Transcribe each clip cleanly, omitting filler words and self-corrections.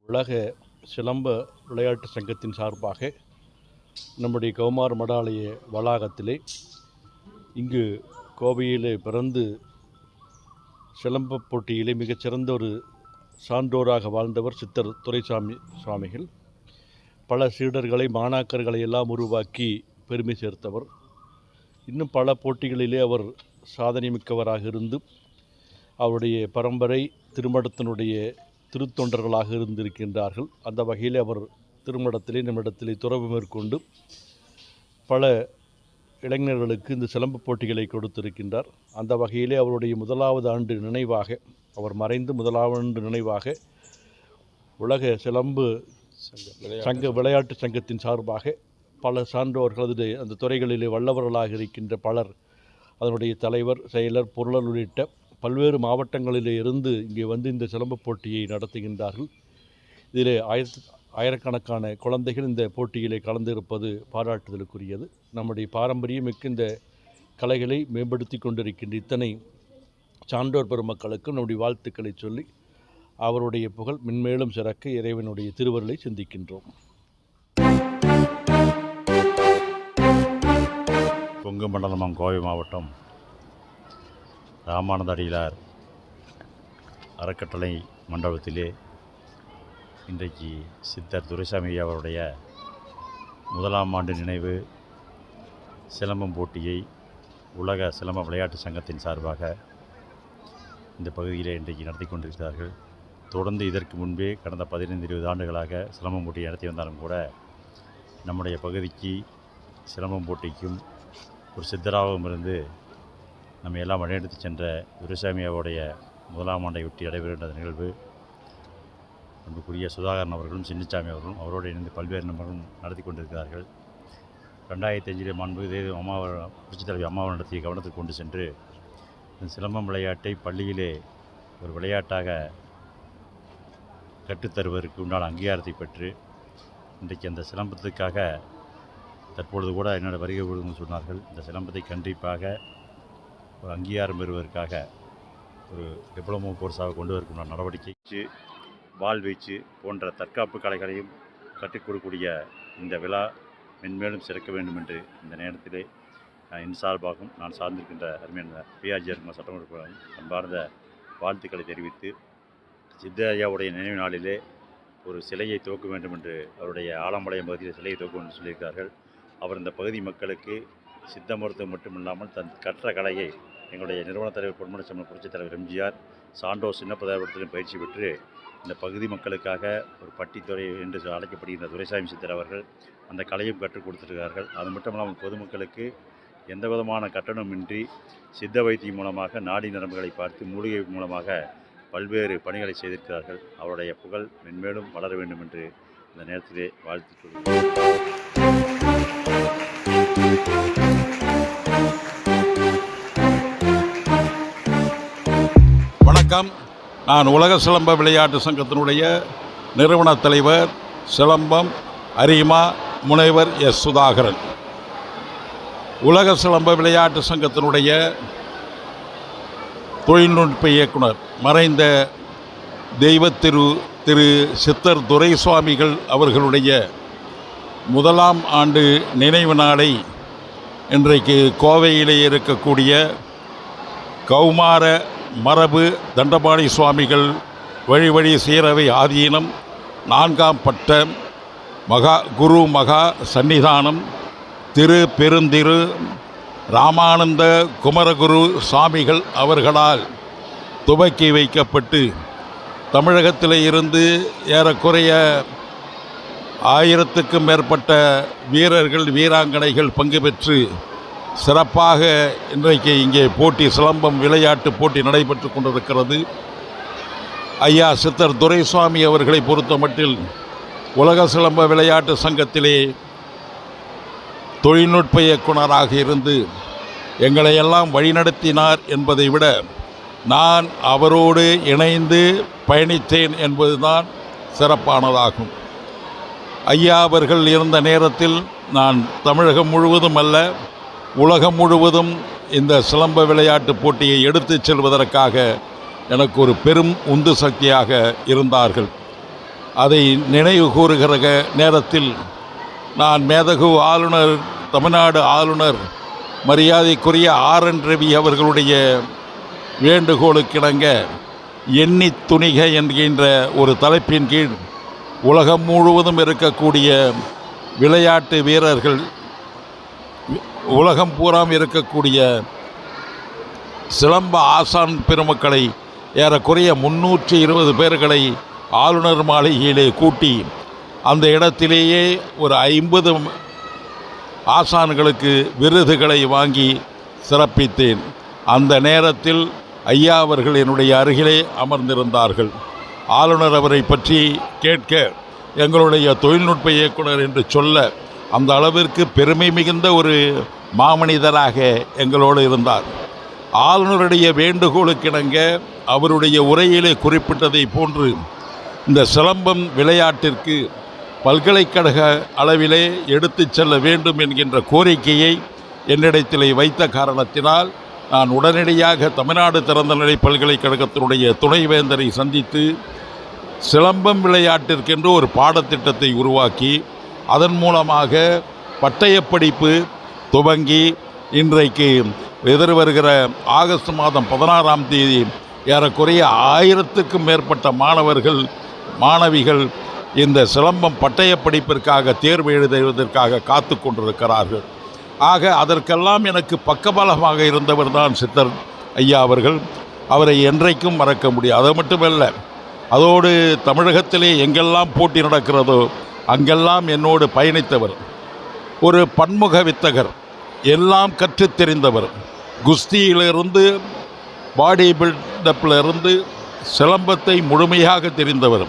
உலக சிலம்ப விளையாட்டு சங்கத்தின் சார்பாக நம்முடைய கௌமார மடாலய வளாகத்திலே இங்கு கோவையிலே பிறந்து சிலம்ப போட்டியிலே மிகச்சிறந்த ஒரு சான்றோராக வாழ்ந்தவர் சித்தர் துரைசாமி சுவாமிகள். பல சீடர்களை மாணாக்கர்களை எல்லாம் உருவாக்கி பெருமை சேர்த்தவர். இன்னும் பல போட்டிகளிலே அவர் சாதனை மிக்கவராக இருந்து அவருடைய பரம்பரை திருமடத்தினுடைய திருத்தொண்டர்களாக இருந்திருக்கின்றார்கள். அந்த வகையில் அவர் திருமடத்திலே நம்மிடத்திலே துறவு மேற்கொண்டு பல இளைஞர்களுக்கு இந்த சிலம்ப போட்டிகளை கொடுத்திருக்கின்றார். அந்த வகையிலே அவருடைய முதலாவது ஆண்டு நினைவாக, அவர் மறைந்து முதலாவது ஆண்டு நினைவாக உலக சிலம்பு விளையாட்டு சங்கத்தின் சார்பாக பல சான்றோர்கள் அந்த துறைகளிலே வல்லவர்களாக இருக்கின்ற பலர், அதனுடைய தலைவர், செயலர், பொருளர் உள்ளிட்ட பல்வேறு மாவட்டங்களிலே இருந்து இங்கே வந்து இந்த சிலம்ப போட்டியை நடத்துகின்றார்கள். இதிலே ஆயிரக்கணக்கான குழந்தைகள் இந்த போட்டியிலே கலந்திருப்பது பாராட்டுதலுக்குரியது. நம்முடைய பாரம்பரியமிக்க இந்த கலைகளை மேம்படுத்தி கொண்டிருக்கின்ற இத்தனை சான்றோர் பெருமக்களுக்கு நம்முடைய வாழ்த்துக்களை சொல்லி அவருடைய புகழ் மென்மேலும் சிறக்க இறைவனுடைய திருவருளை சிந்திக்கின்றோம். கொங்கு மண்டலம் கோவை மாவட்டம் ராமானந்த அடிகளார் அறக்கட்டளை மண்டபத்திலே இன்றைக்கு சித்தர் துரைசாமி அவருடைய முதலாம் ஆண்டு நினைவு சிலம்பம் போட்டியை உலக சிலம்ப விளையாட்டு சங்கத்தின் சார்பாக இந்த பகுதியிலே இன்றைக்கு நடத்தி கொண்டிருக்கிறார்கள். தொடர்ந்து இதற்கு முன்பே கடந்த 15-20 ஆண்டுகளாக சிலம்பம் போட்டி நடத்தி வந்தாலும் கூட நம்முடைய பகுதிக்கு சிலம்பம் போட்டிக்கும் ஒரு சித்தராகவும் இருந்து நம்ம எல்லாம் வழிநடத்தி சென்ற துரைசாமியாவுடைய முதலாம் ஆண்டை ஒட்டி நடைபெறுகின்ற நிகழ்வு அன்புக்குரிய சுதாகரன் அவர்களும் சின்னசாமி அவர்களும் அவரோடு இணைந்து பல்வேறு நபர்களும் நடத்தி கொண்டிருக்கிறார்கள். 2005 மாண்புமிகு புரட்சித் தலைவி அம்மாவை நடத்திய கவனத்துக்கு கொண்டு சென்று இந்த சிலம்பம் விளையாட்டை பள்ளியிலே ஒரு விளையாட்டாக கற்றுத்தருவதற்கு உண்டான அங்கீகாரத்தை பெற்று இன்றைக்கு அந்த சிலம்பத்துக்காக தற்பொழுது கூட என்னோட வருகை கொடுங்க சொன்னார்கள். இந்த சிலம்பத்தை கண்டிப்பாக ஒரு அங்கீகாரம் பெறுவதற்காக ஒரு டிப்ளமோ கோர்ஸாக கொண்டு வருகின்ற நடவடிக்கை, வாழ்வீச்சு போன்ற தற்காப்பு கலைகளையும் கற்றுக் கொடுக்கக்கூடிய இந்த விழா மென்மேலும் சிறக்க வேண்டும் என்று இந்த நேரத்திலே என் சார்பாகவும் நான் சார்ந்திருக்கின்ற அருமையான பிஆர்ஜிஆர் சட்டமன்ற அன்பார்ந்த வாழ்த்துக்களை தெரிவித்து, சித்தரையாவுடைய நினைவு நாளிலே ஒரு சிலையை துவக்க வேண்டும் என்று அவருடைய ஆலம்பாளையம் பகுதியில் சிலையை துவக்க வேண்டும் என்று சொல்லியிருக்கிறார்கள். அவர் இந்த பகுதி மக்களுக்கு சித்த மருத்துவம் மட்டுமில்லாமல் தன் கற்ற கலையை எங்களுடைய நிறுவன தலைவர் பொன்மனச்செம்மல் புரட்சித் தலைவர் எம்ஜிஆர் சான்றோர் சின்னப்பதாபுரத்திலும் பயிற்சி பெற்று இந்த பகுதி மக்களுக்காக ஒரு பட்டித்துறை என்று அழைக்கப்படுகின்ற துரைசாமி சித்தர் அவர்கள் அந்த கலையும் கற்றுக் கொடுத்திருக்கிறார்கள். அது மட்டும் இல்லாமல் பொதுமக்களுக்கு எந்த விதமான கட்டணமின்றி சித்த வைத்தியம் மூலமாக நாடி நரம்புகளை பார்த்து மூலிகை மூலமாக பல்வேறு பணிகளை செய்திருக்கிறார்கள். அவருடைய புகழ் மென்மேலும் வளர வேண்டும் என்று இந்த நேரத்திலே வாழ்த்துக் கொள்கிறேன். வணக்கம். நான் உலக சிலம்ப விளையாட்டு சங்கத்தினுடைய நிறுவன தலைவர் சிலம்பம் அரிமா முனைவர் எஸ். சுதாகரன். உலக சிலம்ப விளையாட்டு சங்கத்தினுடைய தொழில்நுட்ப இயக்குனர் மறைந்த தெய்வ திரு சித்தர் துரைசுவாமிகள் அவர்களுடைய முதலாம் ஆண்டு நினைவு நாளை இன்றைக்கு கோவையிலே இருக்கக்கூடிய கௌமார மரபு தண்டபாணி சுவாமிகள் வழி சீரவை ஆதீனம் 4ஆம் பட்ட குரு மகா சன்னிதானம் திரு பெருந்திரு ராமானந்த குமரகுரு சுவாமிகள் அவர்களால் துவக்கி வைக்கப்பட்டு தமிழகத்தில் இருந்து ஏறக்குறைய 1000க்கும் மேற்பட்ட வீரர்கள் வீராங்கனைகள் பங்கு பெற்று சிறப்பாக இன்றைக்கு இங்கே சிலம்பம் விளையாட்டு போட்டி நடைபெற்று கொண்டிருக்கிறது. ஐயா சித்தர் துரைசுவாமி அவர்களை பொறுத்தமட்டில் உலக சிலம்ப விளையாட்டு சங்கத்திலே தொழில்நுட்ப இயக்குனராக இருந்து எங்களையெல்லாம் வழிநடத்தினார் என்பதை விட நான் அவரோடு இணைந்து பயணித்தேன் என்பதுதான் சிறப்பானதாகும். ஐயா அவர்கள் இருந்த நேரத்தில் நான் தமிழகம் முழுவதும் அல்ல, உலகம் முழுவதும் இந்த சிலம்ப விளையாட்டு போட்டியை எடுத்துச் செல்வதற்காக எனக்கு ஒரு பெரும் உந்து சக்தியாக இருந்தார்கள். அதை நினைவு கூறுகிற நேரத்தில் நான் மேதகு ஆளுநர், தமிழ்நாடு ஆளுநர் மரியாதைக்குரிய ஆர்.என். ரவி அவர்களுடைய வேண்டுகோளுக்கிணங்க எண்ணி துணிக என்கின்ற ஒரு தலைப்பின் கீழ் உலகம் முழுவதும் இருக்கக்கூடிய விளையாட்டு வீரர்கள், உலகம் பூராம் இருக்கக்கூடிய சிலம்ப ஆசான் பெருமக்களை ஏறக்குறைய 320 பேர்களை ஆளுநர் மாளிகையிலே கூட்டி அந்த இடத்திலேயே ஒரு 50 ஆசான்களுக்கு விருதுகளை வாங்கி சிறப்பித்தேன். அந்த நேரத்தில் ஐயா அவர்கள் என்னுடைய அருகிலே அமர்ந்திருந்தார்கள். ஆளுநர் அவரை பற்றி கேட்க எங்களுடைய தொழில்நுட்ப இயக்குனர் என்று சொல்ல அந்த அளவிற்கு பெருமை மிகுந்த ஒரு மாமனிதராக எங்களோடு இருந்தார். ஆளுநருடைய வேண்டுகோளுக்கிணங்க அவருடைய உரையிலே குறிப்பிட்டதை போன்று இந்த சிலம்பம் விளையாட்டிற்கு பல்கலைக்கழக அளவிலே எடுத்துச் செல்ல வேண்டும் என்கின்ற கோரிக்கையை என்னிடத்திலே வைத்த காரணத்தினால் நான் உடனடியாக தமிழ்நாடு திறந்தநிலை பல்கலைக்கழகத்தினுடைய துணைவேந்தரை சந்தித்து சிலம்பம் விளையாட்டிற்கென்று ஒரு பாடத்திட்டத்தை உருவாக்கி அதன் மூலமாக பட்டயப்படிப்பு துவங்கி இன்றைக்கு எதிர்வருகிற ஆகஸ்ட் மாதம் 16ஆம் தேதி ஏறக்குறைய 1000க்கும் மேற்பட்ட மாணவிகள் இந்த சிலம்பம் பட்டயப்படிப்பிற்காக தேர்வு எழுதுவதற்காக காத்து கொண்டிருக்கிறார்கள். ஆக அதற்கெல்லாம் எனக்கு பக்கபலமாக இருந்தவர் தான் சித்தர் ஐயா அவர்கள். அவரை என்றைக்கும் மறக்க முடியாது. அது மட்டுமல்ல, அதோடு தமிழகத்திலே எங்கெல்லாம் போட்டி நடக்கிறதோ அங்கெல்லாம் என்னோடு பயணித்தவர். ஒரு பன்முக வித்தகர், எல்லாம் கற்றுத் தெரிந்தவர். குஸ்தியிலிருந்து பாடி பில்டப்பிலிருந்து சிலம்பத்தை முழுமையாக தெரிந்தவர்.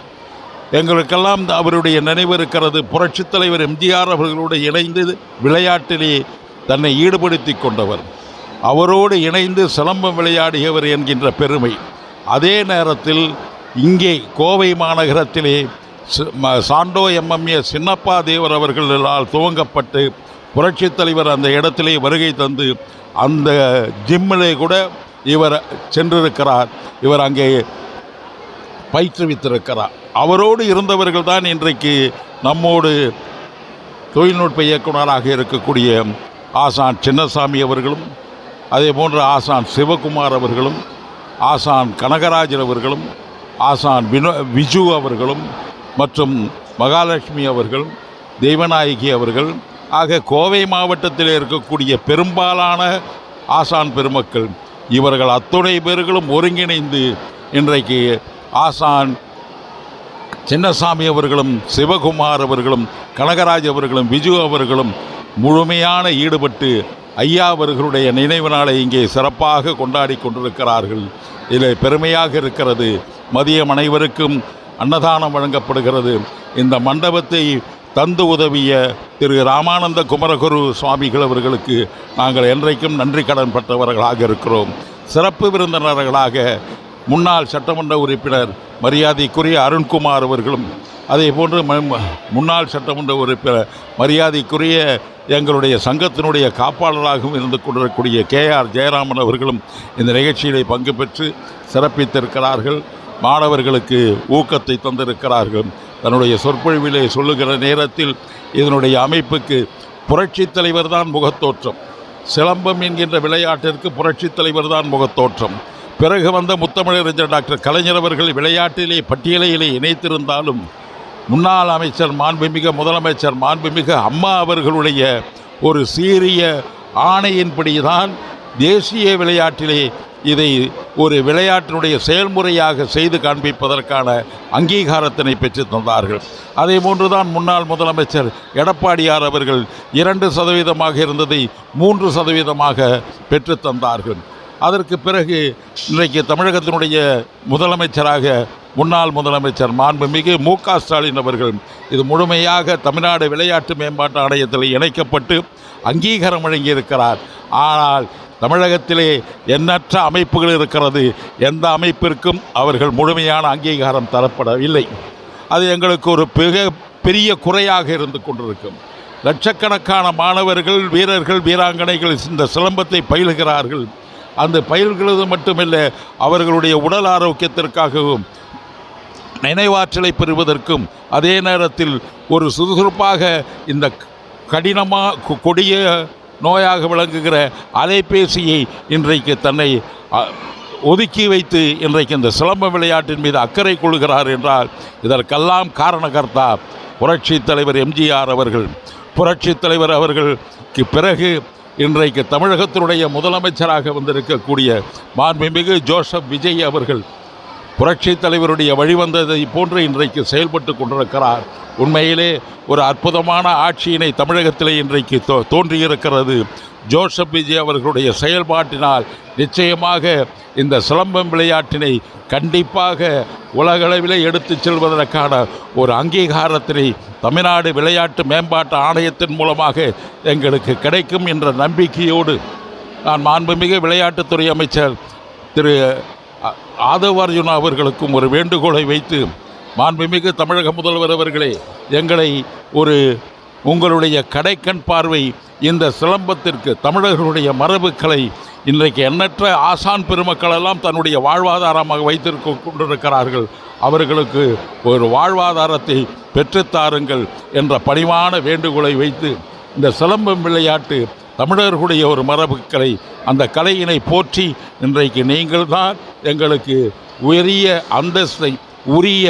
எங்களுக்கெல்லாம் அவருடைய நினைவு இருக்கிறது. புரட்சித் தலைவர் எம்ஜிஆர் அவர்களோடு இணைந்து விளையாட்டிலே தன்னை ஈடுபடுத்தி கொண்டவர், அவரோடு இணைந்து சிலம்பம் விளையாடியவர் என்கின்ற பெருமை. அதே நேரத்தில் இங்கே கோவை மாநகரத்திலே சாண்டோ எம்எம்ஏ சின்னப்பா தேவர் அவர்களால் துவங்கப்பட்டு புரட்சித் தலைவர் அந்த இடத்திலே வருகை தந்து அந்த ஜிம்மிலே கூட இவர் சென்றிருக்கிறார். இவர் அங்கே பயிற்றுவித்திருக்கிறார். அவரோடு இருந்தவர்கள் தான் இன்றைக்கு நம்மோடு தொழில்நுட்ப இயக்குநராக இருக்கக்கூடிய ஆசான் சின்னசாமி அவர்களும், அதே போன்று ஆசான் சிவகுமார் அவர்களும், ஆசான் கனகராஜன் அவர்களும், ஆசான் விஜு அவர்களும் மற்றும் மகாலட்சுமி அவர்கள், தெய்வநாயகி அவர்கள் ஆக கோவை மாவட்டத்தில் இருக்கக்கூடிய பெரும்பாலான ஆசான் பெருமக்கள் இவர்கள் அத்துணை பேர்களும் ஒருங்கிணைந்து இன்றைக்கு ஆசான் சின்னசாமி அவர்களும், சிவகுமார் அவர்களும், கனகராஜ் அவர்களும், விஜு அவர்களும் முழுமையான ஈடுபட்டு ஐயா அவர்களுடைய நினைவு நாளை இங்கே சிறப்பாக கொண்டாடி கொண்டிருக்கிறார்கள். இதில் பெருமையாக இருக்கிறது. மதியம் அனைவருக்கும் அன்னதானம் வழங்கப்படுகிறது. இந்த மண்டபத்தை தந்து உதவிய திரு ராமானந்த குமரகுரு சுவாமிகள் அவர்களுக்கு நாங்கள் என்றைக்கும் நன்றி கடன் பட்டவர்களாக இருக்கிறோம். சிறப்பு விருந்தினர்களாக முன்னாள் சட்டமன்ற உறுப்பினர் மரியாதைக்குரிய அருண்குமார் அவர்களும், அதே போன்று முன்னாள் சட்டமன்ற உறுப்பினர் மரியாதைக்குரிய எங்களுடைய சங்கத்தினுடைய காப்பாளராகவும் இருந்து கொண்டிருக்கக்கூடிய KR ஜெயராமன் அவர்களும் இந்த நிகழ்ச்சியிலே பங்கு பெற்று சிறப்பித்திருக்கிறார்கள். மாணவர்களுக்கு ஊக்கத்தை தந்திருக்கிறார்கள். தன்னுடைய சொற்பொழிவிலே சொல்லுகிற நேரத்தில் இதனுடைய அமைப்புக்கு புரட்சித் தலைவர் தான் முகத்தோற்றம். சிலம்பம் என்கின்ற விளையாட்டிற்கு புரட்சித் தலைவர் தான் முகத்தோற்றம். பிறகு வந்த முத்தமிழறிஞர் டாக்டர் கலைஞர் அவர்கள் விளையாட்டிலே பட்டியலையிலே இணைத்திருந்தாலும் முன்னாள் அமைச்சர் மாண்புமிகு முதலமைச்சர் மாண்புமிகு அம்மா அவர்களுடைய ஒரு சீரிய ஆணையின்படி தான் தேசிய விளையாட்டிலே இதை ஒரு விளையாட்டினுடைய செயல்முறையாக செய்து காண்பிப்பதற்கான அங்கீகாரத்தினை பெற்று தந்தார்கள். அதே போன்றுதான் முன்னாள் முதலமைச்சர் எடப்பாடியார் அவர்கள் 2% இருந்ததை 3% பெற்று தந்தார்கள். அதற்கு பிறகு இன்றைக்கு தமிழகத்தினுடைய முதலமைச்சராக முன்னாள் முதலமைச்சர் மாண்புமிகு மு.க. ஸ்டாலின் அவர்கள் இது முழுமையாக தமிழ்நாடு விளையாட்டு மேம்பாட்டு ஆணையத்தில் இணைக்கப்பட்டு அங்கீகாரம் வழங்கியிருக்கிறார். ஆனால் தமிழகத்திலே எண்ணற்ற அமைப்புகள் இருக்கிறது. எந்த அமைப்பிற்கும் அவர்கள் முழுமையான அங்கீகாரம் தரப்படவில்லை. அது எங்களுக்கு ஒரு பெரிய குறையாக இருந்து கொண்டிருக்கும். லட்சக்கணக்கான மாணவர்கள், வீரர்கள், வீராங்கனைகள் இந்த சிலம்பத்தை பயிலுகிறார்கள். அந்த பயில்கிறது மட்டுமில்லை, அவர்களுடைய உடல் ஆரோக்கியத்திற்காகவும் நினைவாற்றலை பெறுவதற்கும் அதே நேரத்தில் ஒரு சுறுசுறுப்பாக இந்த கடினமாக கொடிய நோயாக விளங்குகிற அலைபேசியை இன்றைக்கு தன்னை ஒதுக்கி வைத்து இன்றைக்கு இந்த சிலம்ப விளையாட்டின் மீது அக்கறை கொள்கிறார் என்றால் இதற்கெல்லாம் காரணகர்த்தா புரட்சித் தலைவர் எம்ஜிஆர் அவர்கள். புரட்சித் தலைவர் அவர்களுக்கு பிறகு இன்றைக்கு தமிழகத்தினுடைய முதலமைச்சராக வந்திருக்கக்கூடிய மாண்புமிகு ஜோசப் விஜய் அவர்கள் புரட்சித் தலைவருடைய வழிவந்ததை போன்று இன்றைக்கு செயல்பட்டு கொண்டிருக்கிறார். உண்மையிலே ஒரு அற்புதமான ஆட்சியினை தமிழகத்திலே இன்றைக்கு தோன்றியிருக்கிறது. ஜோசப் விஜய் அவர்களுடைய செயல்பாட்டினால் நிச்சயமாக இந்த சிலம்பம் விளையாட்டினை கண்டிப்பாக உலகளவிலே எடுத்துச் செல்வதற்கான ஒரு அங்கீகாரத்தினை தமிழ்நாடு விளையாட்டு மேம்பாட்டு ஆணையத்தின் மூலமாக எங்களுக்கு கிடைக்கும் என்ற நம்பிக்கையோடு நான் மாண்புமிகு விளையாட்டுத்துறை அமைச்சர் திரு ஆதவ் அர்ஜுனா அவர்களுக்கும் ஒரு வேண்டுகோளை வைத்து, மாண்புமிகு தமிழக முதல்வர் அவர்களே, எங்களை உங்களுடைய கடைக்கண் பார்வை இந்த சிலம்பத்திற்கு தமிழர்களுடைய மரபுகளை இன்றைக்கு எண்ணற்ற ஆசான் பெருமக்களெல்லாம் தன்னுடைய வாழ்வாதாரமாக வைத்திருக்க கொண்டிருக்கிறார்கள். அவர்களுக்கு ஒரு வாழ்வாதாரத்தை பெற்றுத்தாருங்கள் என்ற பணிவான வேண்டுகோளை வைத்து, இந்த சிலம்பம் விளையாட்டு தமிழர்களுடைய ஒரு மரபுகளை, அந்த கலையினை போற்றி இன்றைக்கு நீங்கள்தான் எங்களுக்கு உரிய அந்தஸ்தை, உரிய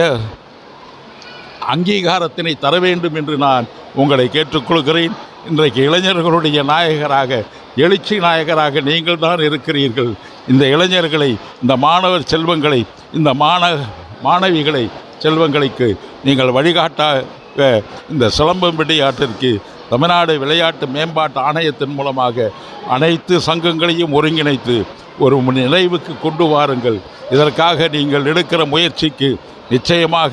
அங்கீகாரத்தினை தர வேண்டும் என்று நான் உங்களை கேட்டுக்கொள்கிறேன். இன்றைக்கு இளைஞர்களுடைய நாயகராக, எழுச்சி நாயகராக நீங்கள் தான் இருக்கிறீர்கள். இந்த இளைஞர்களை, இந்த மாணவர் செல்வங்களை, இந்த மாணவிகளை செல்வங்களுக்கு நீங்கள் வழிகாட்டாக இந்த சிலம்பம் விளையாட்டிற்கு தமிழ்நாடு விளையாட்டு மேம்பாட்டு ஆணையத்தின் மூலமாக அனைத்து சங்கங்களையும் ஒருங்கிணைத்து ஒரு நினைவுக்கு கொண்டு வாருங்கள். இதற்காக நீங்கள் எடுக்கிற முயற்சிக்கு நிச்சயமாக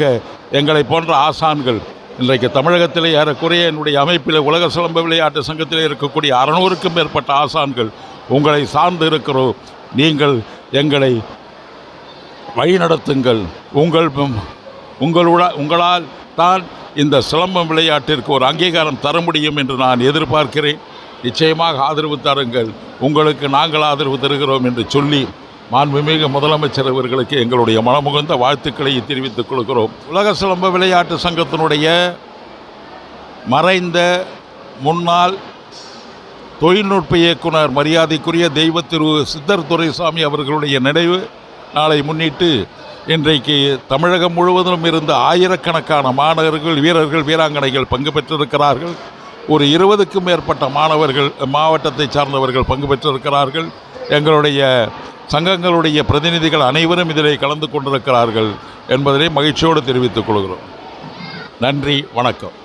எங்களை போன்ற ஆசான்கள் இன்றைக்கு தமிழகத்திலே ஏறக்குறைய என்னுடைய அமைப்பில் உலக சிலம்ப விளையாட்டு சங்கத்திலே இருக்கக்கூடிய 600க்கும் மேற்பட்ட ஆசான்கள் உங்களை சார்ந்து இருக்கிறோம். நீங்கள் எங்களை வழிநடத்துங்கள். உங்களால் தான் இந்த சிலம்பம் விளையாட்டிற்கு ஒரு அங்கீகாரம் தர முடியும் என்று நான் எதிர்பார்க்கிறேன். நிச்சயமாக ஆதரவு தாருங்கள். உங்களுக்கு நாங்கள் ஆதரவு தருகிறோம் என்று சொல்லி மாண்புமிகு முதலமைச்சர் அவர்களுக்கு எங்களுடைய மனமுகந்த வாழ்த்துக்களை தெரிவித்துக் கொள்கிறோம். உலக சிலம்ப விளையாட்டு சங்கத்தினுடைய மறைந்த முன்னாள் தொழில்நுட்ப இயக்குனர் மரியாதைக்குரிய தெய்வ திரு சித்தர் துரைசாமி அவர்களுடைய நினைவு நாளை முன்னிட்டு இன்றைக்கு தமிழகம் முழுவதும் இருந்த ஆயிரக்கணக்கான மாணவர்கள், வீரர்கள், வீராங்கனைகள் பங்கு பெற்றிருக்கிறார்கள். ஒரு 20க்கும் மேற்பட்ட மாவட்டத்தை சார்ந்தவர்கள் பங்கு பெற்றிருக்கிறார்கள். எங்களுடைய சங்கங்களுடைய பிரதிநிதிகள் அனைவரும் இதிலே கலந்து கொண்டிருக்கிறார்கள் என்பதை மகிழ்ச்சியோடு தெரிவித்துக் கொள்கிறோம். நன்றி, வணக்கம்.